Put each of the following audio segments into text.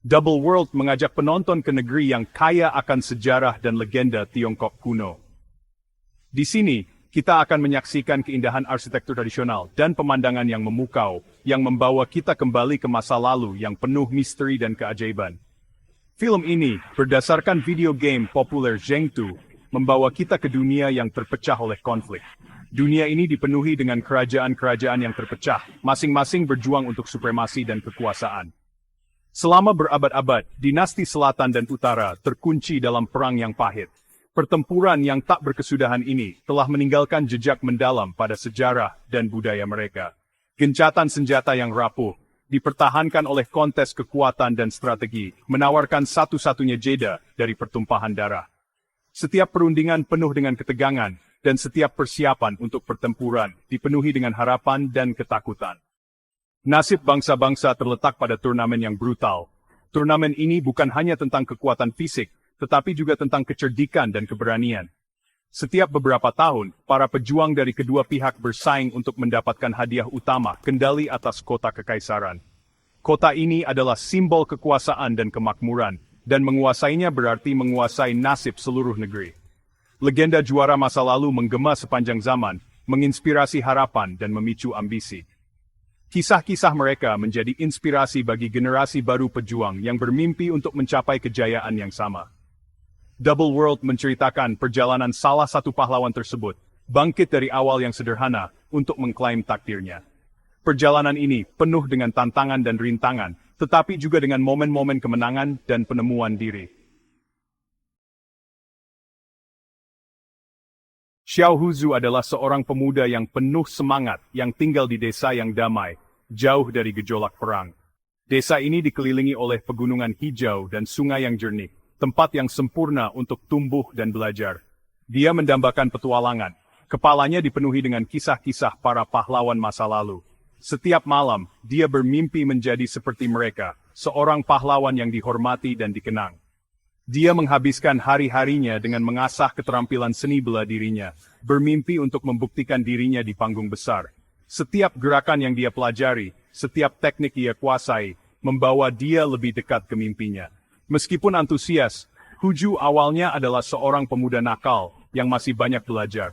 Double World mengajak penonton ke negeri yang kaya akan sejarah dan legenda Tiongkok kuno. Di sini, kita akan menyaksikan keindahan arsitektur tradisional dan pemandangan yang memukau, yang membawa kita kembali ke masa lalu yang penuh misteri dan keajaiban. Film ini, berdasarkan video game populer Zhengtu, membawa kita ke dunia yang terpecah oleh konflik. Dunia ini dipenuhi dengan kerajaan-kerajaan yang terpecah, masing-masing berjuang untuk supremasi dan kekuasaan. Selama berabad-abad, dinasti selatan dan utara terkunci dalam perang yang pahit. Pertempuran yang tak berkesudahan ini telah meninggalkan jejak mendalam pada sejarah dan budaya mereka. Gencatan senjata yang rapuh, dipertahankan oleh kontes kekuatan dan strategi, menawarkan satu-satunya jeda dari pertumpahan darah. Setiap perundingan penuh dengan ketegangan, dan setiap persiapan untuk pertempuran dipenuhi dengan harapan dan ketakutan. Nasib bangsa-bangsa terletak pada turnamen yang brutal. Turnamen ini bukan hanya tentang kekuatan fisik, tetapi juga tentang kecerdikan dan keberanian. Setiap beberapa tahun, para pejuang dari kedua pihak bersaing untuk mendapatkan hadiah utama, kendali atas kota kekaisaran. Kota ini adalah simbol kekuasaan dan kemakmuran, dan menguasainya berarti menguasai nasib seluruh negeri. Legenda juara masa lalu menggema sepanjang zaman, menginspirasi harapan dan memicu ambisi. Kisah-kisah mereka menjadi inspirasi bagi generasi baru pejuang yang bermimpi untuk mencapai kejayaan yang sama. Double World menceritakan perjalanan salah satu pahlawan tersebut, bangkit dari awal yang sederhana untuk mengklaim takdirnya. Perjalanan ini penuh dengan tantangan dan rintangan, tetapi juga dengan momen-momen kemenangan dan penemuan diri. Xiao Huzu adalah seorang pemuda yang penuh semangat yang tinggal di desa yang damai, jauh dari gejolak perang. Desa ini dikelilingi oleh pegunungan hijau dan sungai yang jernih, tempat yang sempurna untuk tumbuh dan belajar. Dia mendambakan petualangan, kepalanya dipenuhi dengan kisah-kisah para pahlawan masa lalu. Setiap malam, dia bermimpi menjadi seperti mereka, seorang pahlawan yang dihormati dan dikenang. Dia menghabiskan hari-harinya dengan mengasah keterampilan seni bela dirinya, bermimpi untuk membuktikan dirinya di panggung besar. Setiap gerakan yang dia pelajari, setiap teknik dia kuasai, membawa dia lebih dekat ke mimpinya. Meskipun antusias, Huju awalnya adalah seorang pemuda nakal yang masih banyak belajar.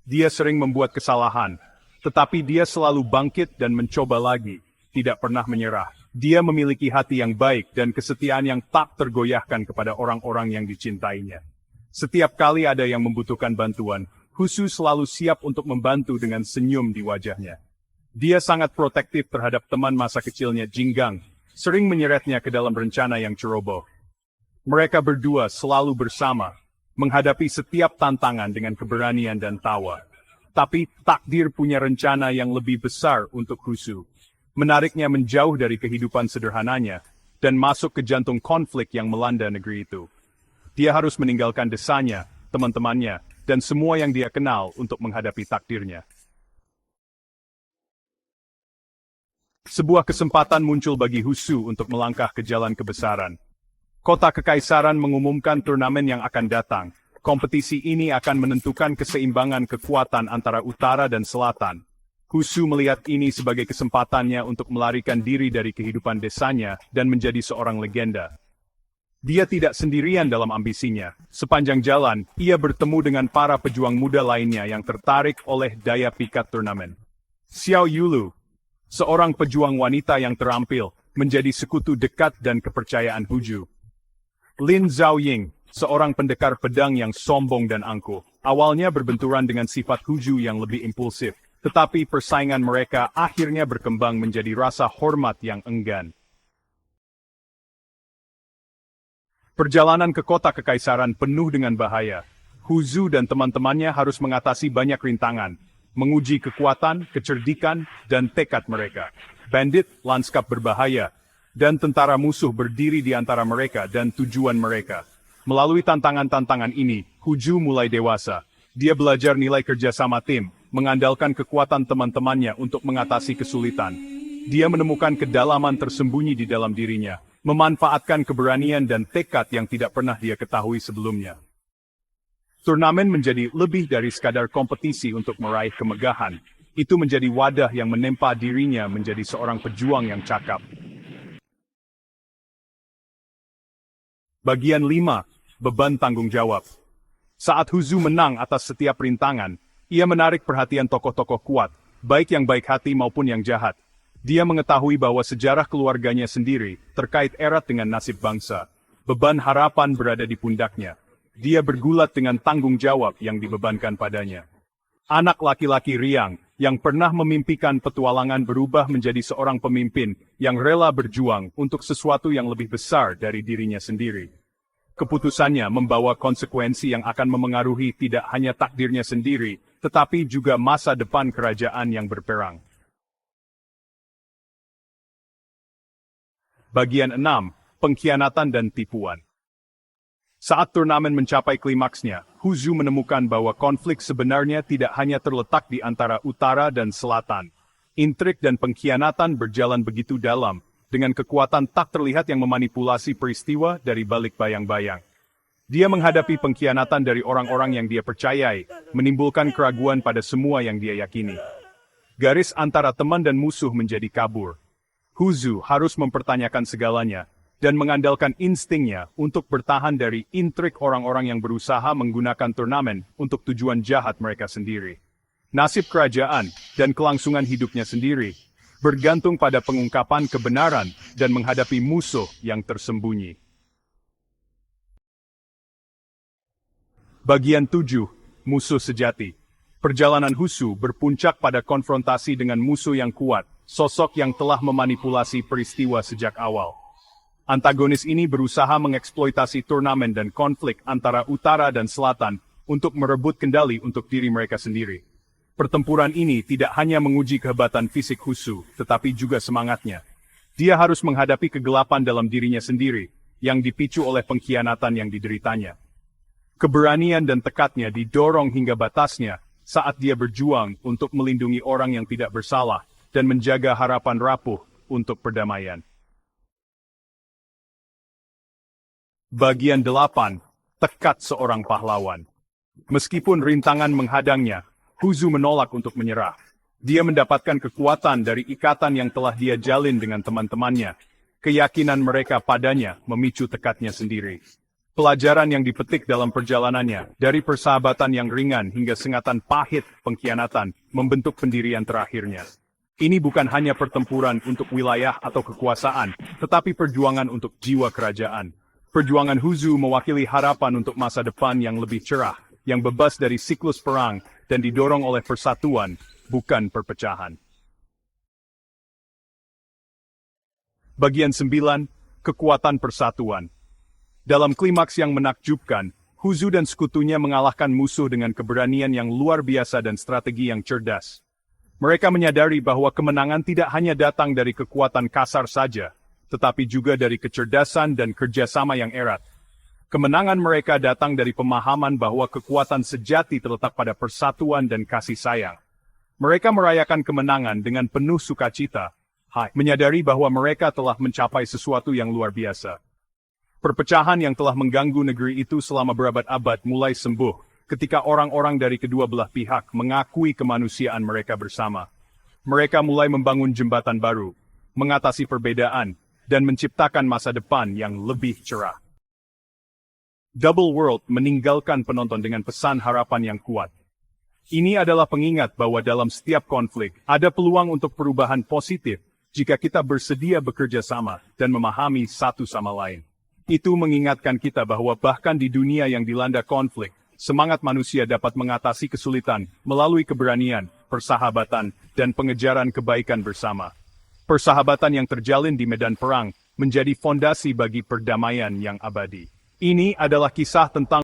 Dia sering membuat kesalahan, tetapi dia selalu bangkit dan mencoba lagi, tidak pernah menyerah. Dia memiliki hati yang baik dan kesetiaan yang tak tergoyahkan kepada orang-orang yang dicintainya. Setiap kali ada yang membutuhkan bantuan, Huzu selalu siap untuk membantu dengan senyum di wajahnya. Dia sangat protektif terhadap teman masa kecilnya Jinggang, sering menyeretnya ke dalam rencana yang ceroboh. Mereka berdua selalu bersama, menghadapi setiap tantangan dengan keberanian dan tawa. Tapi takdir punya rencana yang lebih besar untuk Huzu. Menariknya menjauh dari kehidupan sederhananya, dan masuk ke jantung konflik yang melanda negeri itu. Dia harus meninggalkan desanya, teman-temannya, dan semua yang dia kenal untuk menghadapi takdirnya. Sebuah kesempatan muncul bagi Huzu untuk melangkah ke jalan kebesaran. Kota Kekaisaran mengumumkan turnamen yang akan datang. Kompetisi ini akan menentukan keseimbangan kekuatan antara utara dan selatan. Huzu melihat ini sebagai kesempatannya untuk melarikan diri dari kehidupan desanya dan menjadi seorang legenda. Dia tidak sendirian dalam ambisinya. Sepanjang jalan, ia bertemu dengan para pejuang muda lainnya yang tertarik oleh daya pikat turnamen. Xiao Yulu, seorang pejuang wanita yang terampil, menjadi sekutu dekat dan kepercayaan Huzu. Lin Zhaoying, seorang pendekar pedang yang sombong dan angkuh, awalnya berbenturan dengan sifat Huzu yang lebih impulsif. Tetapi persaingan mereka akhirnya berkembang menjadi rasa hormat yang enggan. Perjalanan ke kota kekaisaran penuh dengan bahaya. Huzu dan teman-temannya harus mengatasi banyak rintangan, menguji kekuatan, kecerdikan, dan tekad mereka. Bandit, lanskap berbahaya, dan tentara musuh berdiri di antara mereka dan tujuan mereka. Melalui tantangan-tantangan ini, Huzu mulai dewasa. Dia belajar nilai kerjasama tim, mengandalkan kekuatan teman-temannya untuk mengatasi kesulitan. Dia menemukan kedalaman tersembunyi di dalam dirinya, memanfaatkan keberanian dan tekad yang tidak pernah dia ketahui sebelumnya. Turnamen menjadi lebih dari sekadar kompetisi untuk meraih kemegahan. Itu menjadi wadah yang menempa dirinya menjadi seorang pejuang yang cakap. Bagian 5. Beban tanggung jawab. Saat Huzu menang atas setiap rintangan, ia menarik perhatian tokoh-tokoh kuat, baik yang baik hati maupun yang jahat. Dia mengetahui bahwa sejarah keluarganya sendiri terkait erat dengan nasib bangsa. Beban harapan berada di pundaknya. Dia bergulat dengan tanggung jawab yang dibebankan padanya. Anak laki-laki riang, yang pernah memimpikan petualangan berubah menjadi seorang pemimpin yang rela berjuang untuk sesuatu yang lebih besar dari dirinya sendiri. Keputusannya membawa konsekuensi yang akan memengaruhi tidak hanya takdirnya sendiri, tetapi juga masa depan kerajaan yang berperang. Bagian 6. Pengkhianatan dan tipuan. Saat turnamen mencapai klimaksnya, Huzu menemukan bahwa konflik sebenarnya tidak hanya terletak di antara utara dan selatan. Intrik dan pengkhianatan berjalan begitu dalam, dengan kekuatan tak terlihat yang memanipulasi peristiwa dari balik bayang-bayang. Dia menghadapi pengkhianatan dari orang-orang yang dia percayai, menimbulkan keraguan pada semua yang dia yakini. Garis antara teman dan musuh menjadi kabur. Huzu harus mempertanyakan segalanya, dan mengandalkan instingnya untuk bertahan dari intrik orang-orang yang berusaha menggunakan turnamen untuk tujuan jahat mereka sendiri. Nasib kerajaan dan kelangsungan hidupnya sendiri bergantung pada pengungkapan kebenaran dan menghadapi musuh yang tersembunyi. Bagian 7. Musuh sejati. Perjalanan Huzu berpuncak pada konfrontasi dengan musuh yang kuat, sosok yang telah memanipulasi peristiwa sejak awal. Antagonis ini berusaha mengeksploitasi turnamen dan konflik antara utara dan selatan untuk merebut kendali untuk diri mereka sendiri. Pertempuran ini tidak hanya menguji kehebatan fisik Huzu, tetapi juga semangatnya. Dia harus menghadapi kegelapan dalam dirinya sendiri, yang dipicu oleh pengkhianatan yang dideritanya. Keberanian dan tekadnya didorong hingga batasnya saat dia berjuang untuk melindungi orang yang tidak bersalah dan menjaga harapan rapuh untuk perdamaian. Bagian 8. Tekad seorang pahlawan. Meskipun rintangan menghadangnya, Huzu menolak untuk menyerah. Dia mendapatkan kekuatan dari ikatan yang telah dia jalin dengan teman-temannya. Keyakinan mereka padanya memicu tekadnya sendiri. Pelajaran yang dipetik dalam perjalanannya, dari persahabatan yang ringan hingga sengatan pahit pengkhianatan, membentuk pendirian terakhirnya. Ini bukan hanya pertempuran untuk wilayah atau kekuasaan, tetapi perjuangan untuk jiwa kerajaan. Perjuangan Huzu mewakili harapan untuk masa depan yang lebih cerah, yang bebas dari siklus perang, dan didorong oleh persatuan, bukan perpecahan. Bagian 9. Kekuatan persatuan. Dalam klimaks yang menakjubkan, Huzu dan sekutunya mengalahkan musuh dengan keberanian yang luar biasa dan strategi yang cerdas. Mereka menyadari bahwa kemenangan tidak hanya datang dari kekuatan kasar saja, tetapi juga dari kecerdasan dan kerjasama yang erat. Kemenangan mereka datang dari pemahaman bahwa kekuatan sejati terletak pada persatuan dan kasih sayang. Mereka merayakan kemenangan dengan penuh sukacita, menyadari bahwa mereka telah mencapai sesuatu yang luar biasa. Perpecahan yang telah mengganggu negeri itu selama berabad-abad mulai sembuh ketika orang-orang dari kedua belah pihak mengakui kemanusiaan mereka bersama. Mereka mulai membangun jembatan baru, mengatasi perbedaan, dan menciptakan masa depan yang lebih cerah. Double World meninggalkan penonton dengan pesan harapan yang kuat. Ini adalah pengingat bahwa dalam setiap konflik, ada peluang untuk perubahan positif jika kita bersedia bekerja sama dan memahami satu sama lain. Itu mengingatkan kita bahwa bahkan di dunia yang dilanda konflik, semangat manusia dapat mengatasi kesulitan melalui keberanian, persahabatan, dan pengejaran kebaikan bersama. Persahabatan yang terjalin di medan perang menjadi fondasi bagi perdamaian yang abadi. Ini adalah kisah tentang